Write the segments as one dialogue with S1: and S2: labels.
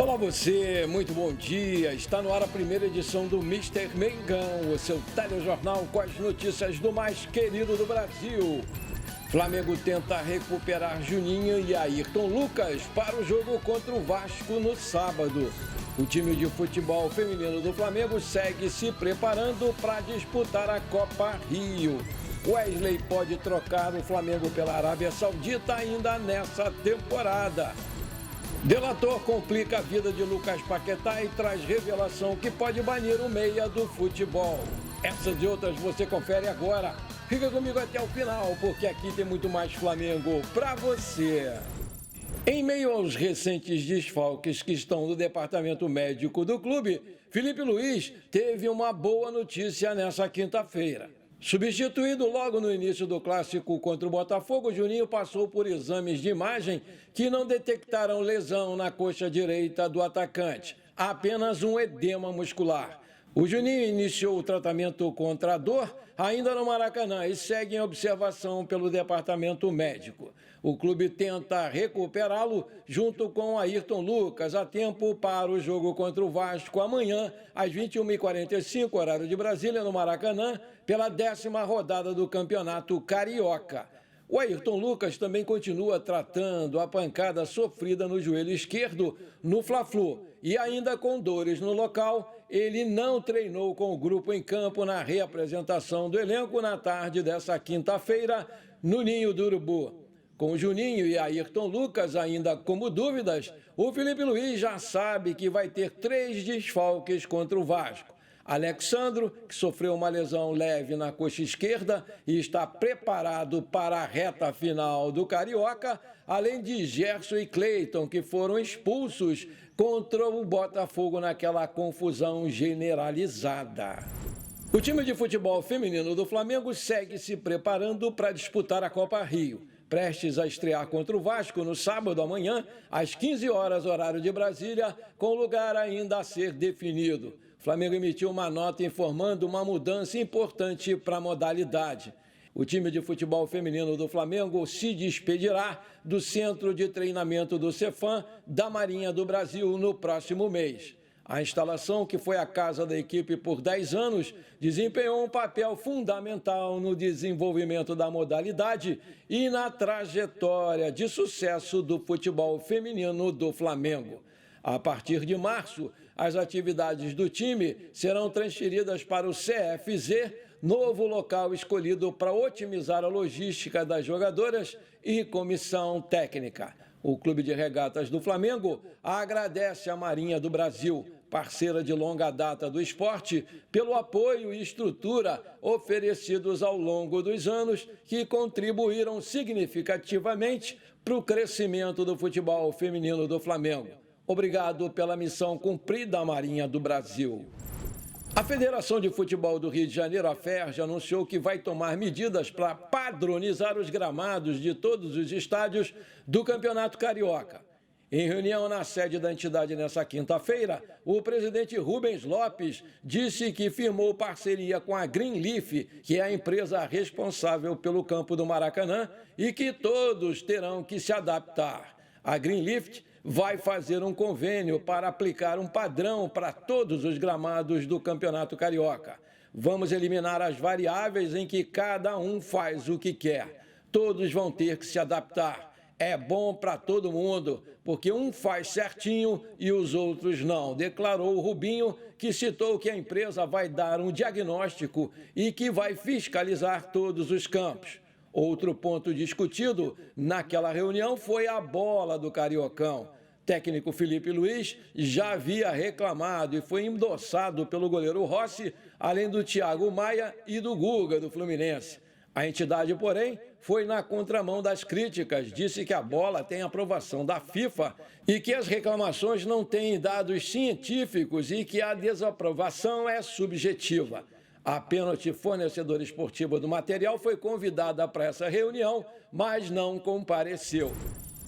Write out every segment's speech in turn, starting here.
S1: Olá você, muito bom dia. Está no ar a primeira edição do Mister Mengão, o seu telejornal com as notícias do mais querido do Brasil. Flamengo tenta recuperar Juninho e Ayrton Lucas para o jogo contra o Vasco no sábado. O time de futebol feminino do Flamengo segue se preparando para disputar a Copa Rio. Wesley pode trocar o Flamengo pela Arábia Saudita ainda nessa temporada. Delator complica a vida de Lucas Paquetá e traz revelação que pode banir o meia do futebol. Essas e outras você confere agora. Fica comigo até o final, porque aqui tem muito mais Flamengo pra você. Em meio aos recentes desfalques que estão no departamento médico do clube, Felipe Luiz teve uma boa notícia nessa quinta-feira. Substituído logo no início do clássico contra o Botafogo, Juninho passou por exames de imagem que não detectaram lesão na coxa direita do atacante, apenas um edema muscular. O Juninho iniciou o tratamento contra a dor ainda no Maracanã e segue em observação pelo departamento médico. O clube tenta recuperá-lo junto com Ayrton Lucas a tempo para o jogo contra o Vasco amanhã, às 21h45, horário de Brasília, no Maracanã, pela 10ª rodada do Campeonato Carioca. O Ayrton Lucas também continua tratando a pancada sofrida no joelho esquerdo no Fla-Flu e ainda com dores no local, ele não treinou com o grupo em campo na reapresentação do elenco na tarde dessa quinta-feira no Ninho do Urubu. Com Juninho e Ayrton Lucas ainda como dúvidas, o Felipe Luiz já sabe que vai ter 3 desfalques contra o Vasco. Alexandro, que sofreu uma lesão leve na coxa esquerda e está preparado para a reta final do Carioca, além de Gerson e Cleiton, que foram expulsos contra o Botafogo naquela confusão generalizada. O time de futebol feminino do Flamengo segue se preparando para disputar a Copa Rio, prestes a estrear contra o Vasco no sábado amanhã, às 15 horas, horário de Brasília, com lugar ainda a ser definido. O Flamengo emitiu uma nota informando uma mudança importante para a modalidade. O time de futebol feminino do Flamengo se despedirá do Centro de Treinamento do Cefam da Marinha do Brasil no próximo mês. A instalação, que foi a casa da equipe por 10 anos, desempenhou um papel fundamental no desenvolvimento da modalidade e na trajetória de sucesso do futebol feminino do Flamengo. A partir de março, as atividades do time serão transferidas para o CFZ, novo local escolhido para otimizar a logística das jogadoras e comissão técnica. O Clube de Regatas do Flamengo agradece à Marinha do Brasil, parceira de longa data do esporte, pelo apoio e estrutura oferecidos ao longo dos anos que contribuíram significativamente para o crescimento do futebol feminino do Flamengo. Obrigado pela missão cumprida à Marinha do Brasil. A Federação de Futebol do Rio de Janeiro, a FERJ, anunciou que vai tomar medidas para padronizar os gramados de todos os estádios do Campeonato Carioca. Em reunião na sede da entidade nessa quinta-feira, o presidente Rubens Lopes disse que firmou parceria com a Greenleaf, que é a empresa responsável pelo campo do Maracanã, e que todos terão que se adaptar. A Greenleaf vai fazer um convênio para aplicar um padrão para todos os gramados do Campeonato Carioca. Vamos eliminar as variáveis em que cada um faz o que quer. Todos vão ter que se adaptar. É bom para todo mundo, porque um faz certinho e os outros não, declarou o Rubinho, que citou que a empresa vai dar um diagnóstico e que vai fiscalizar todos os campos. Outro ponto discutido naquela reunião foi a bola do Cariocão. Técnico Felipe Luiz já havia reclamado e foi endossado pelo goleiro Rossi, além do Thiago Maia e do Guga, do Fluminense. A entidade, porém, foi na contramão das críticas, disse que a bola tem aprovação da FIFA e que as reclamações não têm dados científicos e que a desaprovação é subjetiva. A Pênalti, fornecedora esportiva do material, foi convidada para essa reunião, mas não compareceu.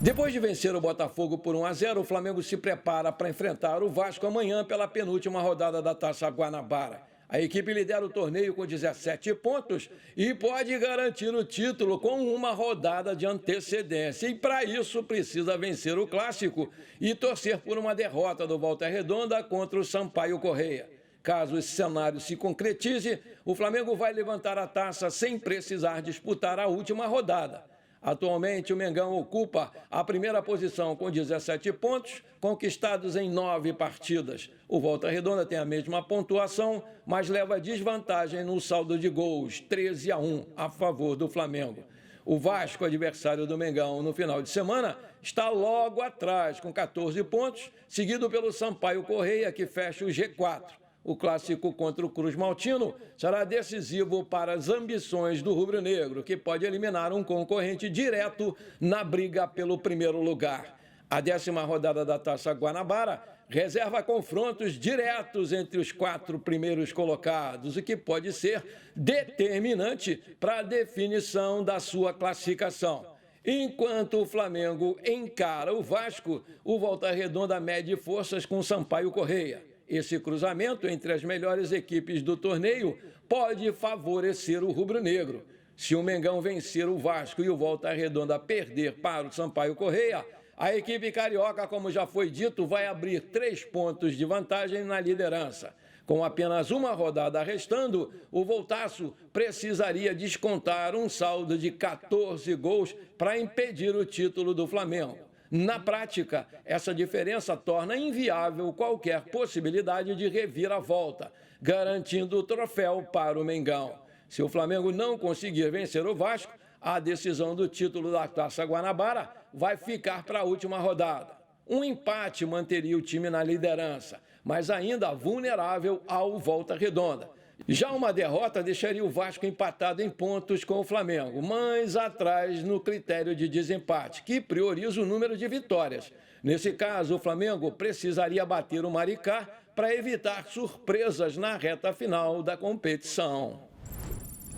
S1: Depois de vencer o Botafogo por 1-0, o Flamengo se prepara para enfrentar o Vasco amanhã pela penúltima rodada da Taça Guanabara. A equipe lidera o torneio com 17 pontos e pode garantir o título com uma rodada de antecedência. E para isso precisa vencer o Clássico e torcer por uma derrota do Volta Redonda contra o Sampaio Corrêa. Caso esse cenário se concretize, o Flamengo vai levantar a taça sem precisar disputar a última rodada. Atualmente, o Mengão ocupa a primeira posição com 17 pontos, conquistados em 9 partidas. O Volta Redonda tem a mesma pontuação, mas leva desvantagem no saldo de gols, 13-1, a favor do Flamengo. O Vasco, adversário do Mengão no final de semana, está logo atrás, com 14 pontos, seguido pelo Sampaio Corrêa, que fecha o G4. O clássico contra o Cruz Maltino será decisivo para as ambições do rubro-negro, que pode eliminar um concorrente direto na briga pelo primeiro lugar. A 10ª rodada da Taça Guanabara reserva confrontos diretos entre os 4 primeiros colocados, o que pode ser determinante para a definição da sua classificação. Enquanto o Flamengo encara o Vasco, o Volta Redonda mede forças com o Sampaio Corrêa. Esse cruzamento entre as melhores equipes do torneio pode favorecer o rubro-negro. Se o Mengão vencer o Vasco e o Volta Redonda perder para o Sampaio Corrêa, a equipe carioca, como já foi dito, vai abrir 3 pontos de vantagem na liderança. Com apenas uma rodada restando, o Voltaço precisaria descontar um saldo de 14 gols para impedir o título do Flamengo. Na prática, essa diferença torna inviável qualquer possibilidade de reviravolta, garantindo o troféu para o Mengão. Se o Flamengo não conseguir vencer o Vasco, a decisão do título da Taça Guanabara vai ficar para a última rodada. Um empate manteria o time na liderança, mas ainda vulnerável ao Volta Redonda. Já uma derrota deixaria o Vasco empatado em pontos com o Flamengo, mas atrás no critério de desempate, que prioriza o número de vitórias. Nesse caso, o Flamengo precisaria bater o Maricá para evitar surpresas na reta final da competição.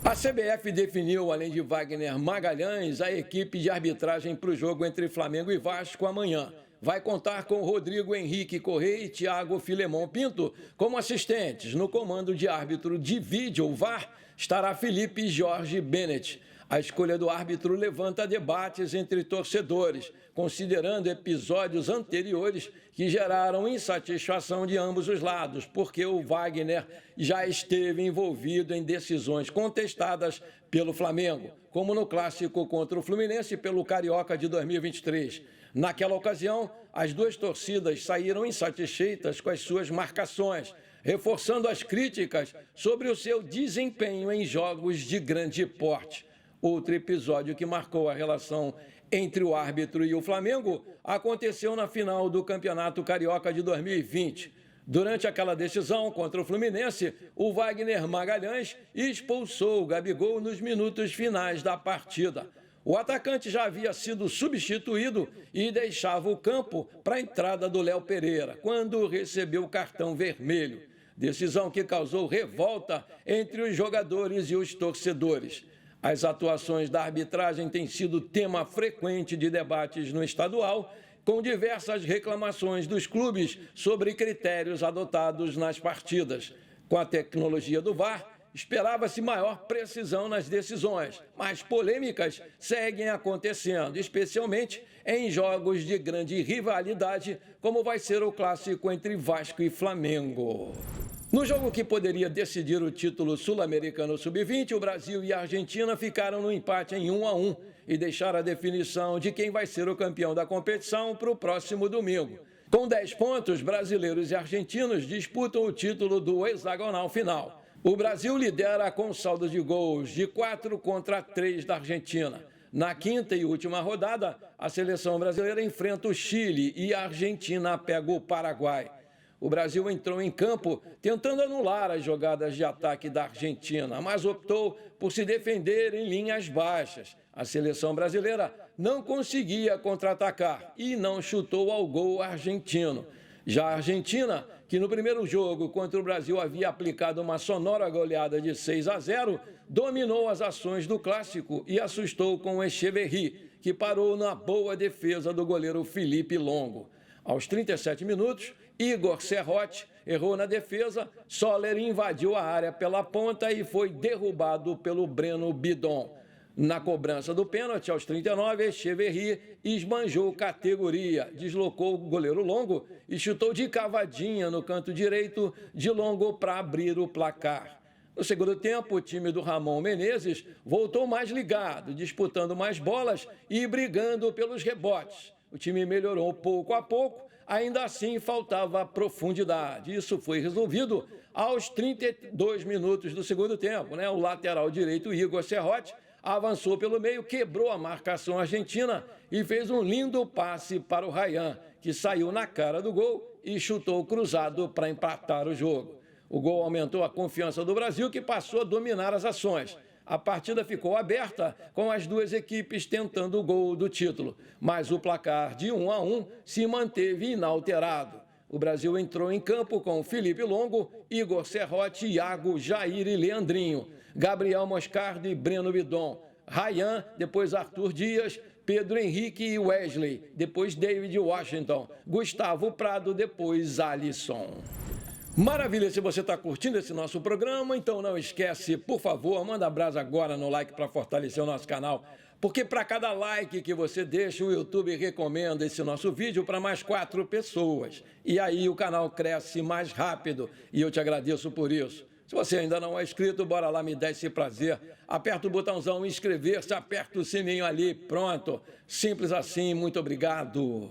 S1: A CBF definiu, além de Wagner Magalhães, a equipe de arbitragem para o jogo entre Flamengo e Vasco amanhã. Vai contar com Rodrigo Henrique Corrêa e Thiago Filemon Pinto como assistentes. No comando de árbitro de vídeo, VAR, estará Felipe Jorge Bennett. A escolha do árbitro levanta debates entre torcedores, considerando episódios anteriores que geraram insatisfação de ambos os lados, porque o Wagner já esteve envolvido em decisões contestadas pelo Flamengo, como no clássico contra o Fluminense pelo Carioca de 2023. Naquela ocasião, as duas torcidas saíram insatisfeitas com as suas marcações, reforçando as críticas sobre o seu desempenho em jogos de grande porte. Outro episódio que marcou a relação entre o árbitro e o Flamengo aconteceu na final do Campeonato Carioca de 2020. Durante aquela decisão contra o Fluminense, o Wagner Magalhães expulsou o Gabigol nos minutos finais da partida. O atacante já havia sido substituído e deixava o campo para a entrada do Léo Pereira, quando recebeu o cartão vermelho. Decisão que causou revolta entre os jogadores e os torcedores. As atuações da arbitragem têm sido tema frequente de debates no estadual, com diversas reclamações dos clubes sobre critérios adotados nas partidas. Com a tecnologia do VAR, esperava-se maior precisão nas decisões, mas polêmicas seguem acontecendo, especialmente em jogos de grande rivalidade, como vai ser o clássico entre Vasco e Flamengo. No jogo que poderia decidir o título sul-americano sub-20, o Brasil e a Argentina ficaram no empate em 1-1 e deixaram a definição de quem vai ser o campeão da competição para o próximo domingo. Com 10 pontos, brasileiros e argentinos disputam o título do hexagonal final. O Brasil lidera com saldo de gols de 4-3 da Argentina. Na quinta e última rodada, a seleção brasileira enfrenta o Chile e a Argentina pega o Paraguai. O Brasil entrou em campo tentando anular as jogadas de ataque da Argentina, mas optou por se defender em linhas baixas. A seleção brasileira não conseguia contra-atacar e não chutou ao gol argentino. Já a Argentina, que no primeiro jogo contra o Brasil havia aplicado uma sonora goleada de 6-0, dominou as ações do clássico e assustou com o Echeverri, que parou na boa defesa do goleiro Felipe Longo. Aos 37 minutos, Igor Serrote errou na defesa, Soler invadiu a área pela ponta e foi derrubado pelo Breno Bidon. Na cobrança do pênalti, aos 39, Echeverri esbanjou categoria, deslocou o goleiro Longo e chutou de cavadinha no canto direito de Longo para abrir o placar. No segundo tempo, o time do Ramon Menezes voltou mais ligado, disputando mais bolas e brigando pelos rebotes. O time melhorou pouco a pouco, ainda assim faltava profundidade. Isso foi resolvido aos 32 minutos do segundo tempo, O lateral direito, Igor Serrote, avançou pelo meio, quebrou a marcação argentina e fez um lindo passe para o Rayan, que saiu na cara do gol e chutou cruzado para empatar o jogo. O gol aumentou a confiança do Brasil, que passou a dominar as ações. A partida ficou aberta, com as duas equipes tentando o gol do título, mas o placar de 1-1 se manteve inalterado. O Brasil entrou em campo com Felipe Longo, Igor Serrote, Iago, Jair e Leandrinho, Gabriel Moscardo e Breno Bidon, Rayan, depois Arthur Dias, Pedro Henrique e Wesley, depois David Washington, Gustavo Prado, depois Alisson. Maravilha, se você está curtindo esse nosso programa, então não esquece, por favor, manda brasa agora no like para fortalecer o nosso canal, porque para cada like que você deixa, o YouTube recomenda esse nosso vídeo para mais 4 pessoas. E aí o canal cresce mais rápido e eu te agradeço por isso. Se você ainda não é inscrito, bora lá, me dá esse prazer. Aperta o botãozão inscrever-se, aperta o sininho ali, pronto. Simples assim, muito obrigado.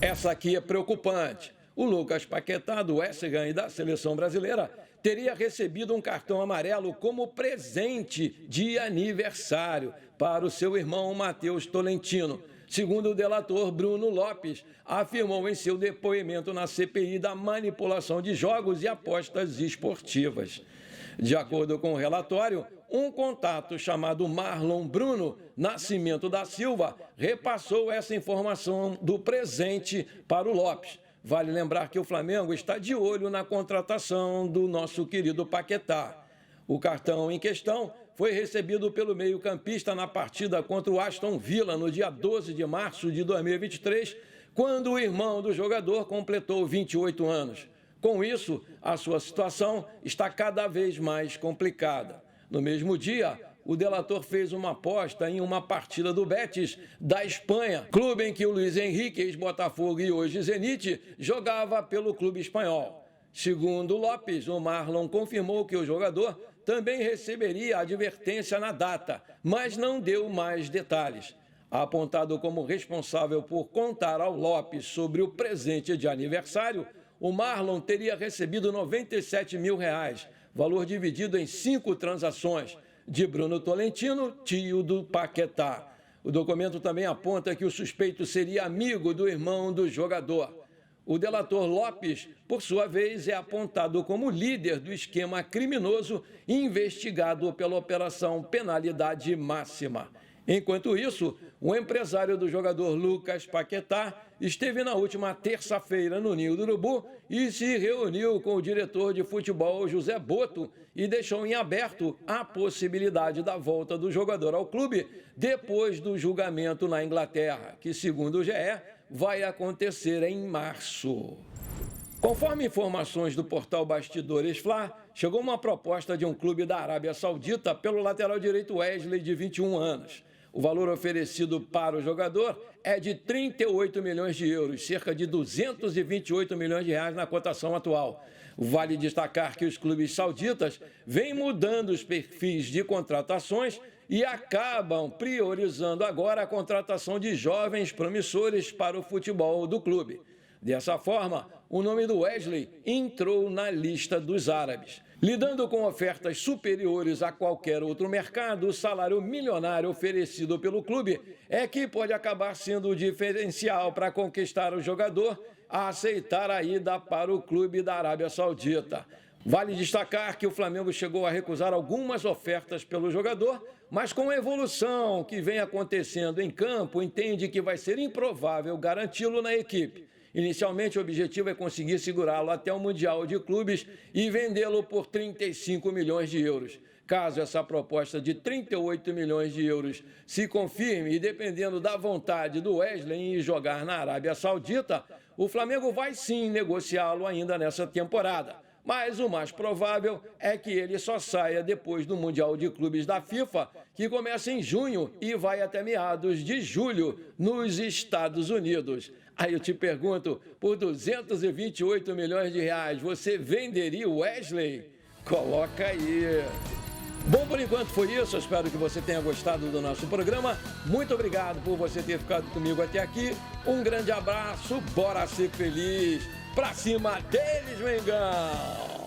S1: Essa aqui é preocupante. O Lucas Paquetá, do West Ham e da Seleção Brasileira, teria recebido um cartão amarelo como presente de aniversário para o seu irmão Matheus Tolentino. Segundo o delator Bruno Lopes, afirmou em seu depoimento na CPI da manipulação de jogos e apostas esportivas. De acordo com o relatório, um contato chamado Marlon Bruno Nascimento da Silva repassou essa informação do presente para o Lopes. Vale lembrar que o Flamengo está de olho na contratação do nosso querido Paquetá. O cartão em questão foi recebido pelo meio-campista na partida contra o Aston Villa no dia 12 de março de 2023, quando o irmão do jogador completou 28 anos. Com isso, a sua situação está cada vez mais complicada. No mesmo dia, o delator fez uma aposta em uma partida do Betis da Espanha, clube em que o Luiz Henrique, ex-Botafogo e hoje Zenit, jogava pelo clube espanhol. Segundo Lopes, o Marlon confirmou que o jogador também receberia advertência na data, mas não deu mais detalhes. Apontado como responsável por contar ao Lopes sobre o presente de aniversário, o Marlon teria recebido R$97 mil, valor dividido em 5 transações, de Bruno Tolentino, tio do Paquetá. O documento também aponta que o suspeito seria amigo do irmão do jogador. O delator Lopes, por sua vez, é apontado como líder do esquema criminoso investigado pela Operação Penalidade Máxima. Enquanto isso, o empresário do jogador Lucas Paquetá esteve na última terça-feira no Ninho do Urubu e se reuniu com o diretor de futebol José Boto e deixou em aberto a possibilidade da volta do jogador ao clube depois do julgamento na Inglaterra, que, segundo o GE, vai acontecer em março. Conforme informações do portal Bastidores Fla, chegou uma proposta de um clube da Arábia Saudita pelo lateral direito Wesley, de 21 anos. O valor oferecido para o jogador é de 38 milhões de euros, cerca de 228 milhões de reais na cotação atual. Vale destacar que os clubes sauditas vêm mudando os perfis de contratações e acabam priorizando agora a contratação de jovens promissores para o futebol do clube. Dessa forma, o nome do Wesley entrou na lista dos árabes. Lidando com ofertas superiores a qualquer outro mercado, o salário milionário oferecido pelo clube é que pode acabar sendo o diferencial para conquistar o jogador a aceitar a ida para o clube da Arábia Saudita. Vale destacar que o Flamengo chegou a recusar algumas ofertas pelo jogador, mas com a evolução que vem acontecendo em campo, entende que vai ser improvável garanti-lo na equipe. Inicialmente, o objetivo é conseguir segurá-lo até o Mundial de Clubes e vendê-lo por 35 milhões de euros. Caso essa proposta de 38 milhões de euros se confirme e dependendo da vontade do Wesley em jogar na Arábia Saudita, o Flamengo vai sim negociá-lo ainda nessa temporada. Mas o mais provável é que ele só saia depois do Mundial de Clubes da FIFA, que começa em junho e vai até meados de julho nos Estados Unidos. Aí eu te pergunto, por 228 milhões de reais, você venderia o Wesley? Coloca aí. Bom, por enquanto foi isso. Eu espero que você tenha gostado do nosso programa. Muito obrigado por você ter ficado comigo até aqui. Um grande abraço, bora ser feliz. Pra cima deles, Mengão!